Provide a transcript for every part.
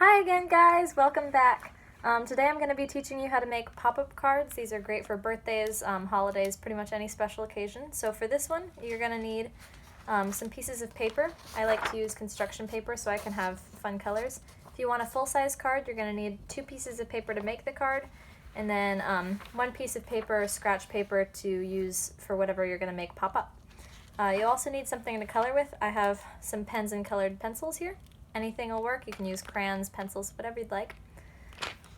Hi again, guys, welcome back. Today I'm going to be teaching you how to make pop-up cards. These are great for birthdays, holidays, pretty much any special occasion. So for this one, you're going to need some pieces of paper. I like to use construction paper so I can have fun colors. If you want a full-size card, you're going to need 2 pieces of paper to make the card, and then 1 piece of paper, scratch paper, to use for whatever you're going to make pop up. You also need something to color with. I have some pens and colored pencils here. Anything will work. You can use crayons, pencils, whatever you'd like.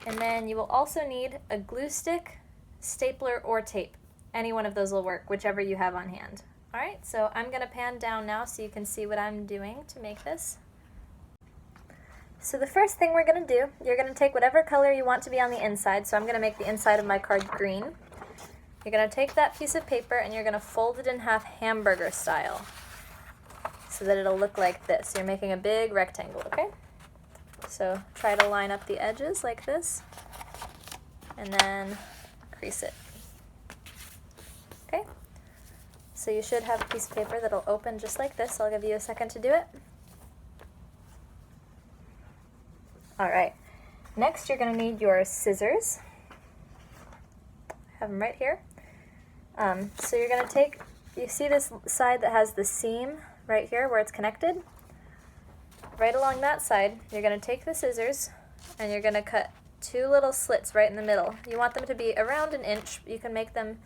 And then you will also need a glue stick, stapler, or tape. Any one of those will work, whichever you have on hand. Alright, so I'm going to pan down now so you can see what I'm doing to make this. So the first thing we're going to do, you're going to take whatever color you want to be on the inside. So I'm going to make the inside of my card green. You're going to take that piece of paper and you're going to fold it in half hamburger style, so that it'll look like this. You're making a big rectangle, okay? So try to line up the edges like this, and then crease it. Okay? So you should have a piece of paper that'll open just like this. I'll give you a second to do it. Alright, next you're going to need your scissors. I have them right here. So you're going to take, you see this side that has the seam right here where it's connected? Right along that side, you're going to take the scissors and you're going to cut 2 little slits right in the middle. You want them to be around 1 inch. You can make them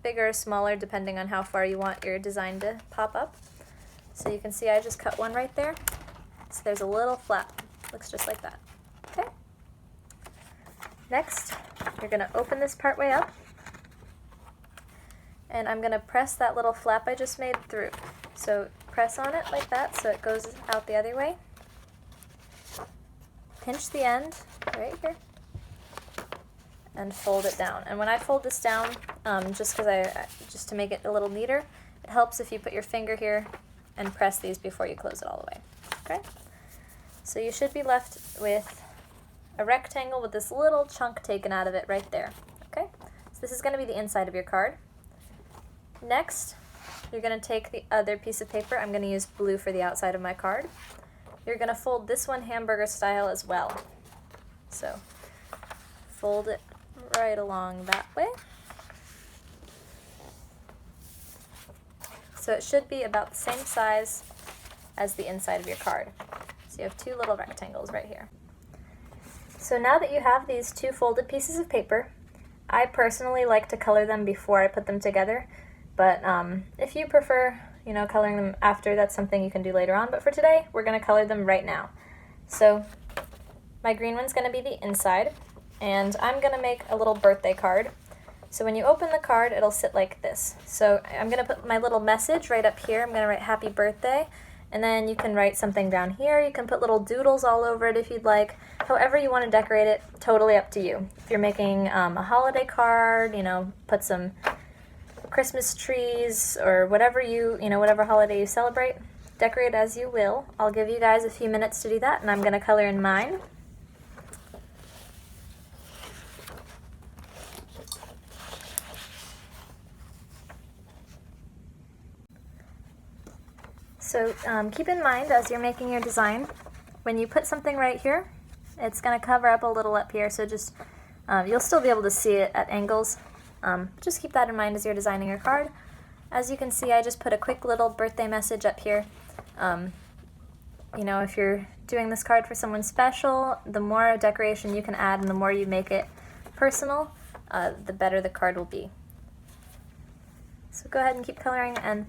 bigger or smaller depending on how far you want your design to pop up. So you can see I just cut one right there. So there's a little flap. Looks just like that. Okay. Next, you're going to open this part way up. And I'm going to press that little flap I just made through. So press on it like that so it goes out the other way. Pinch the end right here and fold it down. And when I fold this down, just to make it a little neater, it helps if you put your finger here and press these before you close it all the way. Okay? So you should be left with a rectangle with this little chunk taken out of it right there. Okay? So this is going to be the inside of your card. Next, you're going to take the other piece of paper. I'm going to use blue for the outside of my card. You're going to fold this one hamburger style as well. So fold it right along that way. So it should be about the same size as the inside of your card. So you have 2 little rectangles right here. So now that you have these 2 folded pieces of paper, I personally like to color them before I put them together. But if you prefer, coloring them after, that's something you can do later on. But for today, we're going to color them right now. So my green one's going to be the inside, and I'm going to make a little birthday card. So when you open the card, it'll sit like this. So I'm going to put my little message right up here. I'm going to write happy birthday, and then you can write something down here. You can put little doodles all over it if you'd like. However you want to decorate it, totally up to you. If you're making a holiday card, put some Christmas trees or whatever whatever holiday you celebrate, decorate as you will. I'll give you guys a few minutes to do that, and I'm going to color in mine. So keep in mind as you're making your design, when you put something right here, it's going to cover up a little up here, so just you'll still be able to see it at angles. Just keep that in mind as you're designing your card. As you can see, I just put a quick little birthday message up here. If you're doing this card for someone special, the more decoration you can add and the more you make it personal, the better the card will be. So go ahead and keep coloring, and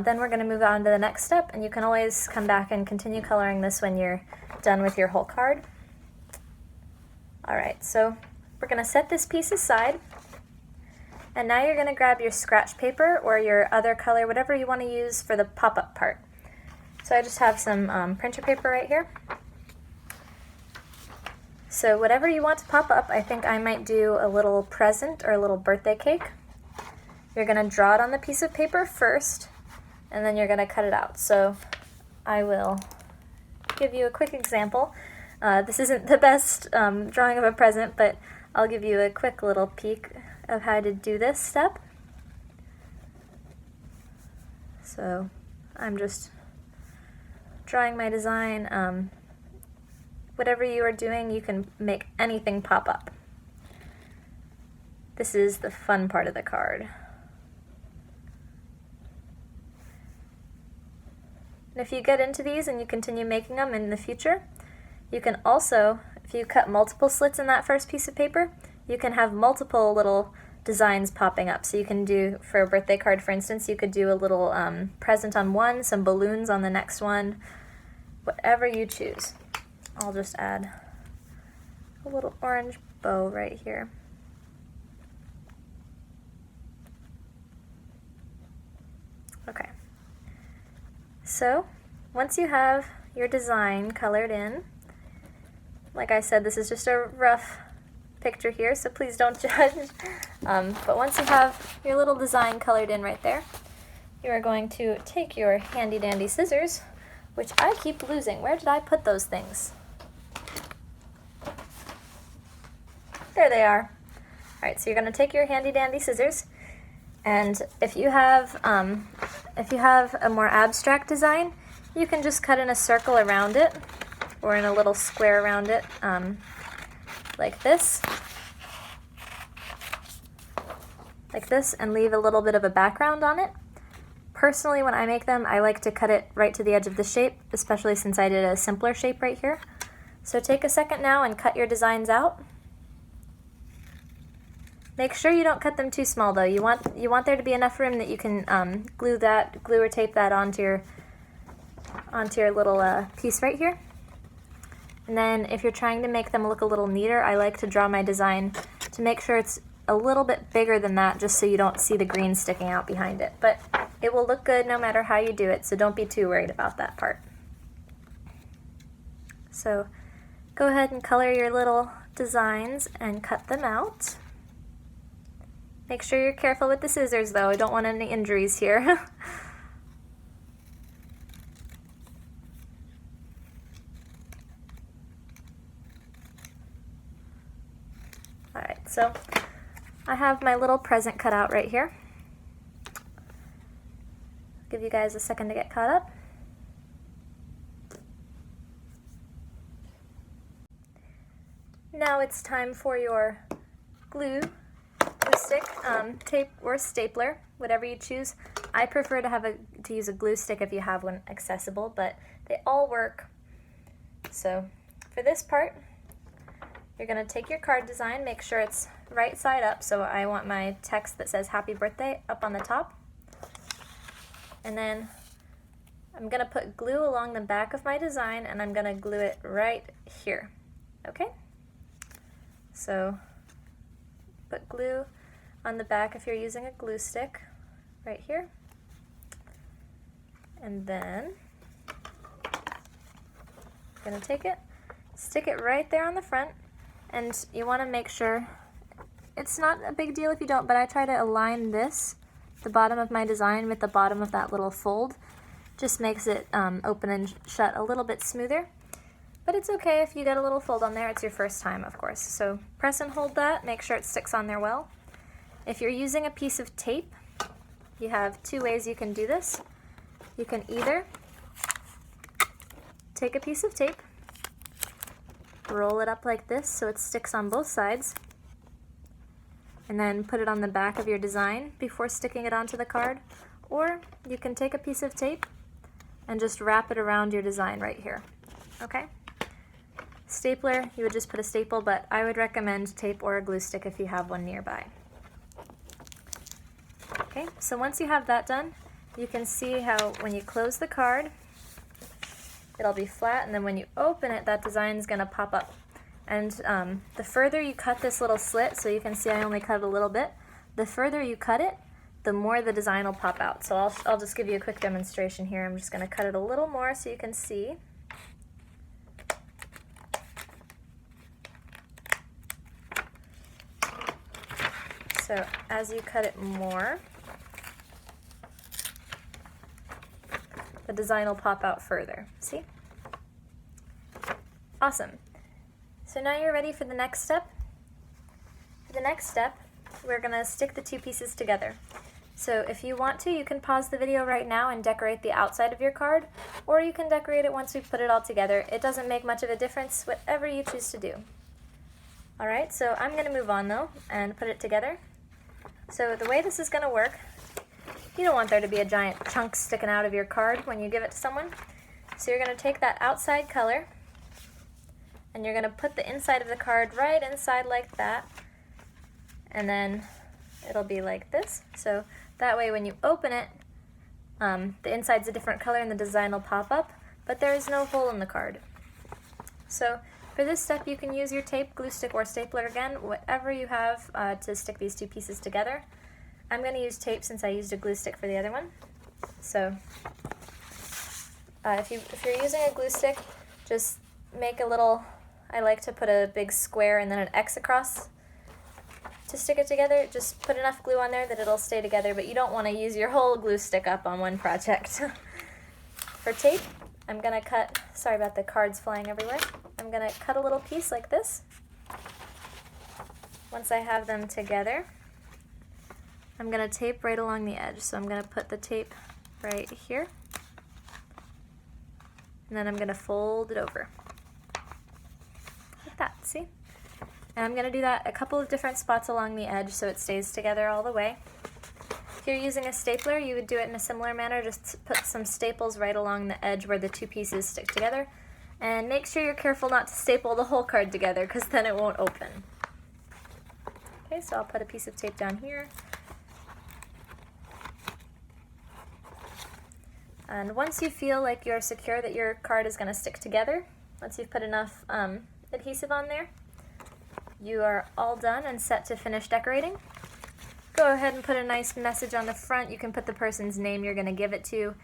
then we're going to move on to the next step, and you can always come back and continue coloring this when you're done with your whole card. Alright, so we're going to set this piece aside. And now you're going to grab your scratch paper or your other color, whatever you want to use for the pop-up part. So I just have some printer paper right here. So whatever you want to pop up, I think I might do a little present or a little birthday cake. You're going to draw it on the piece of paper first, and then you're going to cut it out. So I will give you a quick example. This isn't the best drawing of a present, but I'll give you a quick little peek of how to do this step. So I'm just drawing my design whatever you are doing, you can make anything pop up. This is the fun part of the card. And if you get into these and you continue making them in the future, you can also, if you cut multiple slits in that first piece of paper, you can have multiple little designs popping up. So you can do, for a birthday card for instance, you could do a little present on one, some balloons on the next one, whatever you choose. I'll just add a little orange bow right here. Okay, so once you have your design colored in, like I said, this is just a rough picture here, so please don't judge. But once you have your little design colored in right there, you are going to take your handy dandy scissors, which I keep losing. Where did I put those things? There they are. All right, so you're going to take your handy dandy scissors, and if you have a more abstract design, you can just cut in a circle around it, or in a little square around it, like this, and leave a little bit of a background on it. Personally, when I make them, I like to cut it right to the edge of the shape, especially since I did a simpler shape right here. So take a second now and cut your designs out. Make sure you don't cut them too small though. You want there to be enough room that you can glue or tape that onto your little piece right here. And then if you're trying to make them look a little neater, I like to draw my design to make sure it's a little bit bigger than that, just so you don't see the green sticking out behind it. But it will look good no matter how you do it, so don't be too worried about that part. So go ahead and color your little designs and cut them out. Make sure you're careful with the scissors though, I don't want any injuries here. Alright, so I have my little present cut out right here. Give you guys a second to get caught up. Now it's time for your glue stick, tape, or stapler, whatever you choose. I prefer to use a glue stick if you have one accessible, but they all work. So for this part, you're going to take your card design, make sure it's right side up, so I want my text that says happy birthday up on the top. And then I'm going to put glue along the back of my design, and I'm going to glue it right here. Okay? So put glue on the back if you're using a glue stick right here. And then I'm going to take it, stick it right there on the front, and you want to make sure, it's not a big deal if you don't, but I try to align this, the bottom of my design, with the bottom of that little fold. Just makes it open and shut a little bit smoother. But it's okay if you get a little fold on there. It's your first time, of course. So press and hold that, make sure it sticks on there well. If you're using a piece of tape, you have two ways you can do this. You can either take a piece of tape, roll it up like this so it sticks on both sides, and then put it on the back of your design before sticking it onto the card. Or you can take a piece of tape and just wrap it around your design right here. Okay? Stapler, you would just put a staple, but I would recommend tape or a glue stick if you have one nearby. Okay, so once you have that done, you can see how when you close the card, it'll be flat, and then when you open it, that design is going to pop up. And the further you cut this little slit, so you can see I only cut a little bit, the further you cut it, the more the design will pop out. So I'll just give you a quick demonstration here. I'm just going to cut it a little more so you can see. So as you cut it more, the design will pop out further. See? Awesome. So now you're ready for the next step. For the next step, we're going to stick the two pieces together. So if you want to, you can pause the video right now and decorate the outside of your card, or you can decorate it once we put it all together. It doesn't make much of a difference, whatever you choose to do. Alright, so I'm going to move on though and put it together. So the way this is going to work, you don't want there to be a giant chunk sticking out of your card when you give it to someone. So you're going to take that outside color and you're going to put the inside of the card right inside like that. And then it'll be like this. So that way when you open it, the inside's a different color and the design will pop up, but there is no hole in the card. So for this step you can use your tape, glue stick, or stapler again, whatever you have to stick these two pieces together. I'm going to use tape since I used a glue stick for the other one. So if you're using a glue stick, just make a little, I like to put a big square and then an X across to stick it together. Just put enough glue on there that it'll stay together, but you don't want to use your whole glue stick up on one project. For tape, I'm going to cut, sorry about the cards flying everywhere, I'm going to cut a little piece like this. Once I have them together, I'm going to tape right along the edge. So I'm going to put the tape right here, and then I'm going to fold it over. Like that, see? And I'm going to do that a couple of different spots along the edge so it stays together all the way. If you're using a stapler, you would do it in a similar manner. Just put some staples right along the edge where the two pieces stick together. And make sure you're careful not to staple the whole card together, because then it won't open. Okay, so I'll put a piece of tape down here. And once you feel like you're secure that your card is going to stick together, once you've put enough adhesive on there, you are all done and set to finish decorating. Go ahead and put a nice message on the front. You can put the person's name you're going to give it to,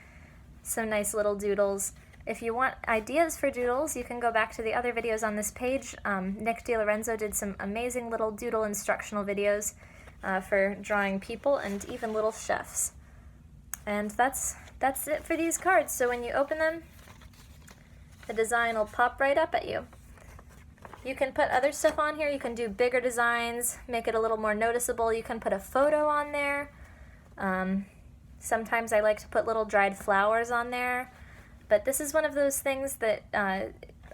some nice little doodles. If you want ideas for doodles, you can go back to the other videos on this page. Nick DiLorenzo did some amazing little doodle instructional videos for drawing people and even little chefs. And that's it for these cards. So when you open them, the design will pop right up at you. You can put other stuff on here. You can do bigger designs, make it a little more noticeable. You can put a photo on there. Sometimes I like to put little dried flowers on there. But this is one of those things that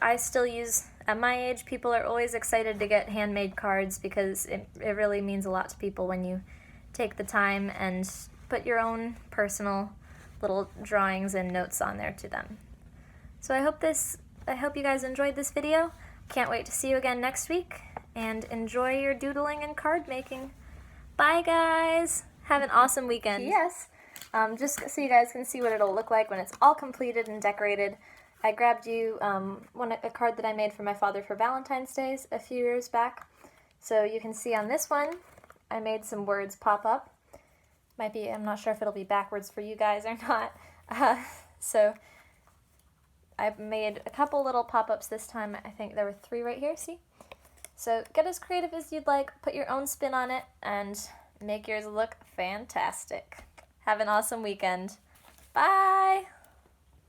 I still use. At my age, people are always excited to get handmade cards because it really means a lot to people when you take the time and put your own personal little drawings and notes on there to them. So I hope you guys enjoyed this video. Can't wait to see you again next week, and enjoy your doodling and card making. Bye guys! Have an awesome weekend. Yes. Just so you guys can see what it'll look like when it's all completed and decorated, I grabbed you a card that I made for my father for Valentine's Day a few years back. So you can see on this one, I made some words pop up. Might be, I'm not sure if it'll be backwards for you guys or not. So I've made a couple little pop-ups this time. I think there were 3 right here, see? So get as creative as you'd like, put your own spin on it, and make yours look fantastic. Have an awesome weekend. Bye!